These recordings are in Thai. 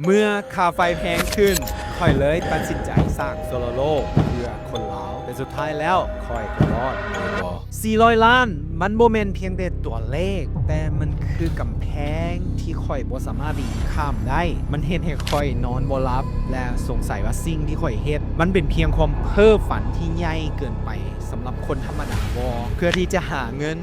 เมื่อค่าไฟแพงขึ้นค่อยเลยตัดสินใจสร้างโซลาโลเพื่อคนลาวแต่สุดท้ายแล้วค่อยก็รอด400 ล้านมันโบแมนเพียงแต่ตัวเลข แต่มันคือกำแพงที่ค่อยบ่สามารถปีนข้ามได้ มันเฮ็ดให้ค่อยนอนบ่หลับ และสงสัยว่าสิ่งที่ค่อยเฮ็ดมันเป็นเพียงความเพ้อฝันที่ใหญ่เกินไปสำหรับคนธรรมดาบ่เพื่อที่จะหาเงิน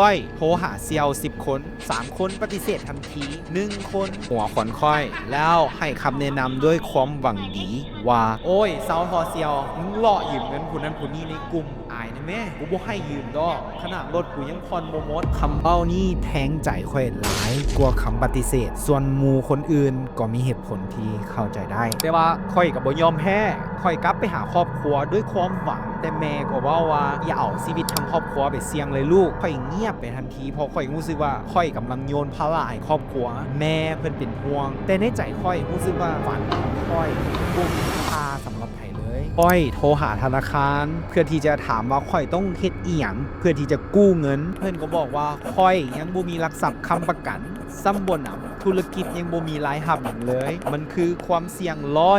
ค่อยโทรหาเซียว10 คน3 คนปฏิเสธทันที1 คนหัวขอนค่อย แล้วให้คำแนะนำด้วยความหวังดีว่าโอ้ยเซาพอเซียวมึงเลาะยืมเงินผู้นั้นผู้นี้ในกลุ่มอายนะแม่กูบ่ให้ยืมดอกขนาดรถกูยังผ่อนบ่หมดคำเบ้านี่แทงใจค่อยหลายกว่าคำปฏิเสธ ส่วนหมู่คนอื่นก็มีเหตุผลที่เข้าใจได้ แต่ว่าค่อยก็บ่ยอมแพ้ค่อยกลับไปหาครอบครัวด้วยความหวังแต่แม่ก็ว่าอย่าเอาชีวิตทั้งครอบครัวไปเสี่ยงเลยลูกค่อยเงียบไปทันทีเพราะค่อยรู้สึกว่าค่อยกำลังโยนภาระให้ครอบครัวแม่เพิ่นเป็นห่วงแต่ในใจค่อยรู้สึกว่าฝันของค่อยบ่มีค่าสำหรับไผเลยค่อยโทรหาธนาคารเพื่อที่จะถามว่าค่อยต้องเฮ็ดอีหยังเพื่อที่จะกู้เงินเพิ่นก็บอกว่าค่อยยังบ่มีหลักทรัพย์ค้ำประกันซ้ำบ่นำธุรกิจยังบ่มีรายรับหยังเลยมันคือความเสี่ยง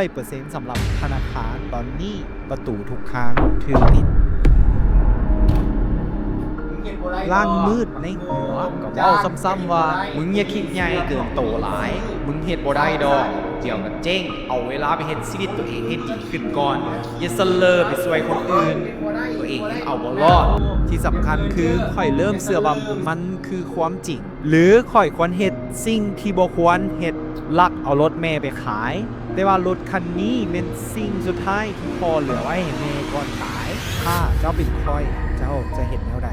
100% สำหรับธนาคารตอนนี้ประตูทุกครั้งถูกปิดล่างมืดในหัวก็เว้าซ้ำๆว่ามึงอย่าคิดใหญ่เกินโตหลายมึงเฮ็ดบ่ได้ดอกเดี๋ยวก็เจ๊งเอาเวลาไปเฮ็ดชีวิตตัวเองให้ดีขึ้นก่อนอย่าเสลอไปช่วยคนอื่นตัวเองยังเอาบ่รอดที่สำคัญคือค่อยเริ่มเชื่อว่ามันคือความจริงหรือค่อยควรเฮ็ดสิ่งที่บ่ควรเฮ็ดลักเอารถแม่ไปขายแต่ว่ารถคันนี้เป็นสิ่งสุดท้ายที่พ่อเหลือไว้ให้แม่ก่อนตายถ้าเจ้าเป็นค่อยเจ้าจะเฮ็ดแนวใด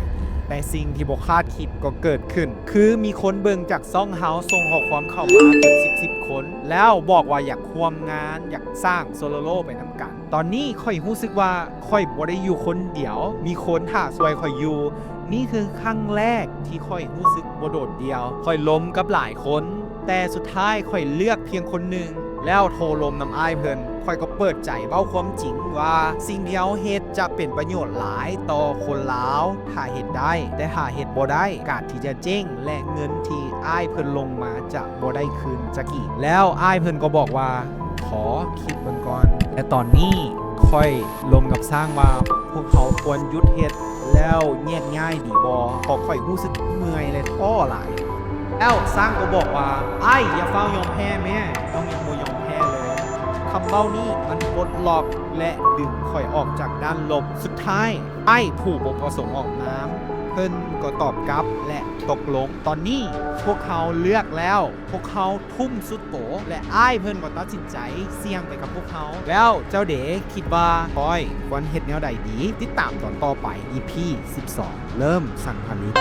แต่สิ่งที่บ่คาดคิดก็เกิดขึ้นคือมีคนเบิ่งจากซ่องเฮาส่งข้อความเข้ามาเป็น10 คนแล้วบอกว่าอยากควมงานอยากสร้างโซโลโลไปนํกันตอนนี้ค่อยรู้สึกว่าค่อยบ่ได้อยู่คนเดียวมีคนหาช่วยค่อยอยู่นี่คือครั้งแรกที่ค่อยรู้สึกบ่โดดเดี่ยวค่อยล้มกับหลายคนแต่สุดท้ายค่อยเลือกเพียงคนหนึ่งแล้วโทรลมน้ำอ้ายเพิ่นค่อยก็เปิดใจเบ้าความจริงว่าสิ่งที่เราเฮ็ดจะเป็นประโยชน์หลายต่อคนลาวถ้าเฮ็ดได้แต่หาเฮ็ดบ่ได้กาดที่จะเจ๊งและเงินที่อ้ายเพิ่นลงมาจะบ่ได้คืนจักอีกแล้วอ้ายเพิ่นก็บอกว่าขอคิดเบิ่งก่อนและตอนนี้ค่อยลมกับสร้างว่าพวกเขาควรหยุดเฮ็ดแล้วแยกง่ายดีบ่เพราะค่อยรู้สึกเมื่อยและท้อหลายแล้วสร้างก็บอกว่าอ้ายอย่าเฝ้ายอมแพ้แม่ต้องยังบ่ยอมแพ้เลยคำเบ้านี้มันปลดล็อกและดึงข่อยออกจากด้านลบสุดท้ายไอ้ผู้บ่ประสงค์ออกน้ำเพิ่นก็ตอบกลับและตกลงตอนนี้พวกเขาเลือกแล้วพวกเขาทุ่มสุดโตและอ้ายเพิ่นก็ตัดสินใจเสี่ยงไปกับพวกเขาแล้วเจ้าเด๋คิดว่าคอยควรเฮ็ดแนวใดดีติดตามตอนต่อไป EP 12 เริ่มสั่งผลิต